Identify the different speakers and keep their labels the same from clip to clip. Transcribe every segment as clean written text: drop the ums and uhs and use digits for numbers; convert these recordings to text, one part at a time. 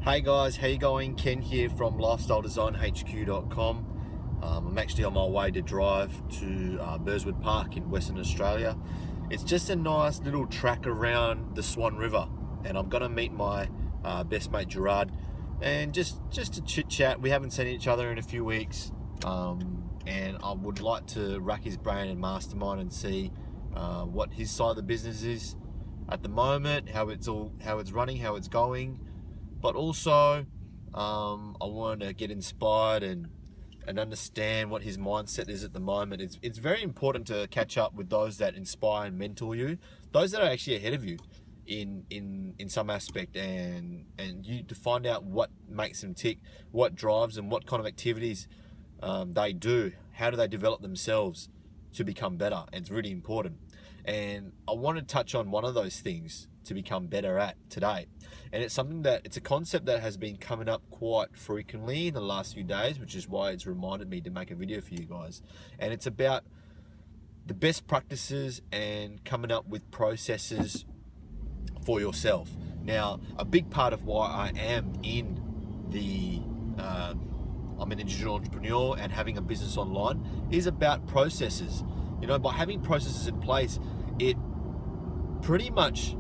Speaker 1: Hey guys, how you going? Ken here from lifestyledesignhq.com. I'm actually on my way to drive to Burswood Park in Western Australia. It's just a nice little track around the Swan River, and I'm gonna meet my best mate Gerard, and just to chit chat. We haven't seen each other in a few weeks, and I would like to rack his brain and mastermind and see what his side of the business is at the moment, how it's running, how it's going. But also, I wanted to get inspired and understand what his mindset is at the moment. It's very important to catch up with those that inspire and mentor you, those that are actually ahead of you in some aspect, and you to find out what makes them tick, what drives them, what kind of activities they do, how do they develop themselves to become better. And it's really important. And I want to touch on one of those things to become better at today. And it's a concept that has been coming up quite frequently in the last few days, which is why it's reminded me to make a video for you guys. And it's about the best practices and coming up with processes for yourself. Now, a big part of why I am in I'm an digital entrepreneur and having a business online is about processes. You know, by having processes in place, it pretty much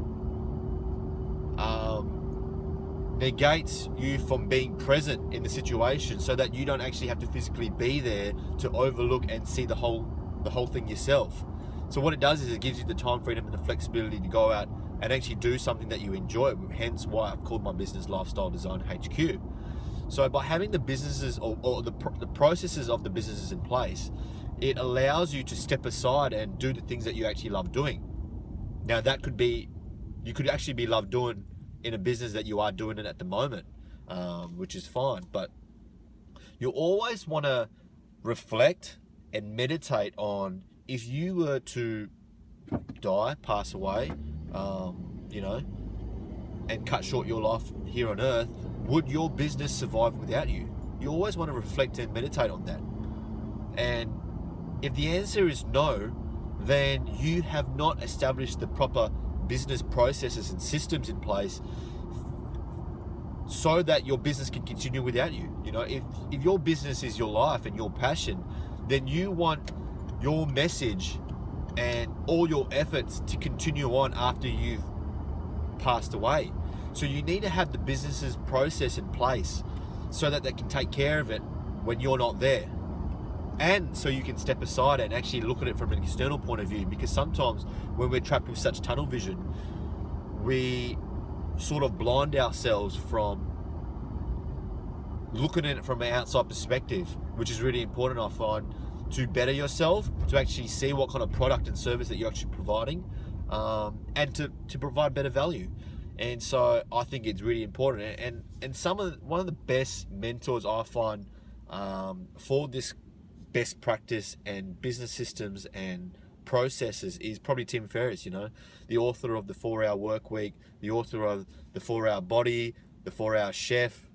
Speaker 1: negates you from being present in the situation, so that you don't actually have to physically be there to overlook and see the whole thing yourself. So what it does is it gives you the time freedom and the flexibility to go out and actually do something that you enjoy. Hence why I've called my business Lifestyle Design HQ. So by having the businesses or the processes of the businesses in place, it allows you to step aside and do the things that you actually love doing. Now that could be, you could actually be love doing in a business that you are doing it at the moment, which is fine. But you always want to reflect and meditate on, if you were to die, pass away, and cut short your life here on earth, would your business survive without you? You always want to reflect and meditate on that. And if the answer is no, then you have not established the proper business processes and systems in place so that your business can continue without you. You know, if your business is your life and your passion, then you want your message and all your efforts to continue on after you've passed away. So you need to have the business's process in place so that they can take care of it when you're not there. And so you can step aside and actually look at it from an external point of view, because sometimes when we're trapped with such tunnel vision, we sort of blind ourselves from looking at it from an outside perspective, which is really important, I find, to better yourself, to actually see what kind of product and service that you're actually providing, and to provide better value. And so I think it's really important. And one of the best mentors I find for this best practice and business systems and processes is probably Tim Ferriss, the author of the 4-Hour Workweek, the author of the 4-Hour Body, the 4-Hour Chef.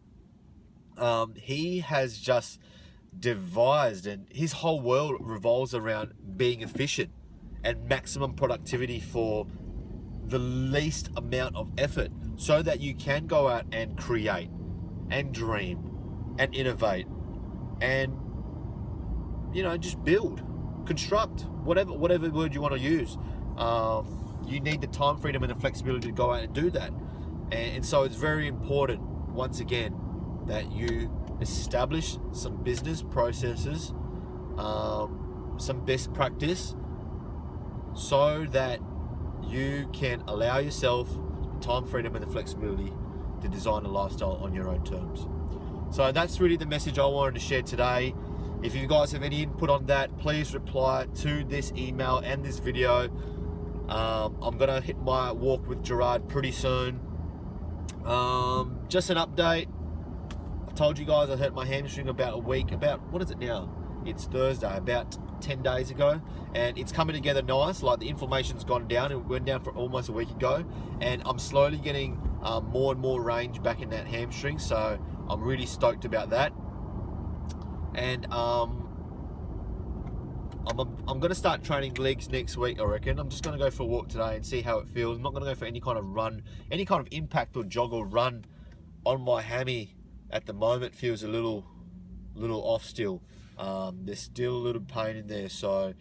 Speaker 1: He has just devised, and his whole world revolves around being efficient and maximum productivity for the least amount of effort, so that you can go out and create and dream and innovate and just build, construct, whatever word you want to use. You need the time freedom and the flexibility to go out and do that. And so it's very important, once again, that you establish some business processes, some best practice, so that you can allow yourself the time freedom and the flexibility to design a lifestyle on your own terms. So that's really the message I wanted to share today. If you guys have any input on that, please reply to this email and this video. I'm gonna hit my walk with Gerard pretty soon. Just an update. I told you guys I hurt my hamstring about what is it now? It's Thursday, about 10 days ago, and it's coming together nice. Like, the inflammation's gone down. It went down for almost a week ago, and I'm slowly getting more and more range back in that hamstring, so I'm really stoked about that. And I'm going to start training legs next week, I reckon. I'm just going to go for a walk today and see how it feels. I'm not going to go for any kind of run, any kind of impact or jog or run on my hammy at the moment feels a little off still. There's still a little pain in there, so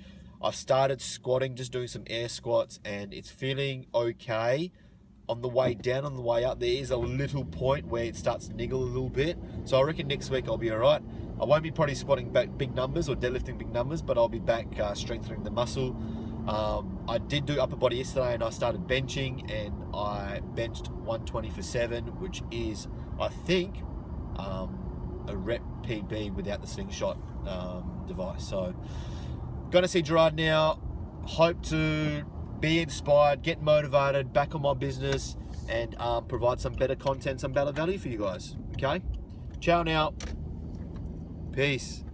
Speaker 1: I've started squatting, just doing some air squats, and it's feeling okay. On the way down, on the way up, there is a little point where it starts to niggle a little bit. So I reckon next week I'll be all right. I won't be probably squatting back big numbers or deadlifting big numbers, but I'll be back strengthening the muscle. I did do upper body yesterday, and I started benching, and I benched 120 for 7, which is, I think, a rep PB without the slingshot device. So going to see Gerard now. Hope to be inspired, get motivated, back on my business, and provide some better content, some better value for you guys. Okay? Ciao now. Peace.